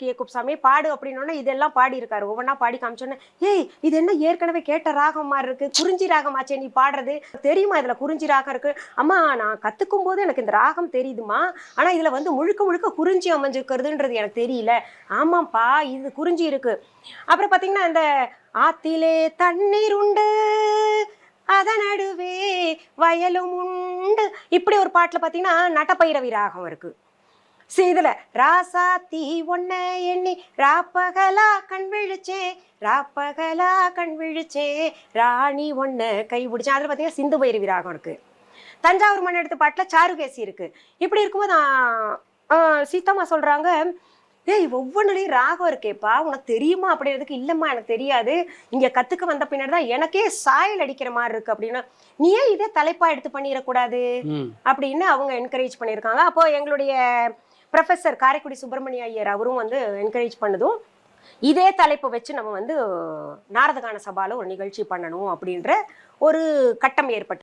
கிய குப்சாமி பாடு அப்படின்னோடனே இதெல்லாம் பாடி இருக்காரு. ஒவ்வொன்றா பாடி காமிச்சோன்னே, ஏய் இது என்ன ஏற்கனவே கேட்ட ராகம் மாதிரி இருக்கு, குறிஞ்சி ராகமாச்சே நீ பாடுறது, தெரியுமா இதுல குறிஞ்சி ராகம் இருக்கு? அம்மா நான் கத்துக்கும் போது எனக்கு இந்த ராகம் தெரியுதுமா, ஆனா இதுல வந்து முழுக்க முழுக்க குறிஞ்சி அமைஞ்சிருக்கிறதுன்றது எனக்கு தெரியல. ஆமாப்பா இது குறிஞ்சி இருக்கு. அப்புறம் பாத்தீங்கன்னா இந்த ஆத்திலே தண்ணீர் உண்டு அத நடுவே வயலும் உண்டு, இப்படி ஒரு பாட்டுல பாத்தீங்கன்னா நட்டப்பைரவி ராகம் இருக்கு. இதுல ராசாத்தி ஒன்ன எண்ணி ராப்பகலா கண் விழிச்சே, ராப்பகலா கண் விழிச்சே, ராணி ஒன்ன கை பிடிச்சேன், அதுல பாத்தீங்கன்னா சிந்து பைரவி ராகம் இருக்கு. தஞ்சாவூர் மண் எடுத்த பாட்டுல சாருகேசி இருக்கு. இப்படி இருக்கும்போது சீதாமா சொல்றாங்க, ஏய் ஒவ்வொன்றுலையும் ராகம் இருக்கேப்பா, உனக்கு தெரியுமா அப்படின்றதுக்கு, இல்லம்மா எனக்கு தெரியாது, இங்க கத்துக்க வந்த பின்னாடி தான் எனக்கே சாயல் அடிக்கிற மாதிரி இருக்கு அப்படின்னா, நீ ஏன் இதே தலைப்பா எடுத்து பண்ணிடக்கூடாது அப்படின்னு அவங்க என்கரேஜ் பண்ணியிருக்காங்க. அப்போ எங்களுடைய ப்ரொஃபஸர் காரைக்குடி சுப்பிரமணிய ஐயர் அவரும் வந்து என்கரேஜ் பண்ணதும், இதே தலைப்பை வச்சு நம்ம வந்து நாரதகான சபால ஒரு நிகழ்ச்சி பண்ணணும் அப்படின்ற ஒரு கட்டம் ஏற்பட்டு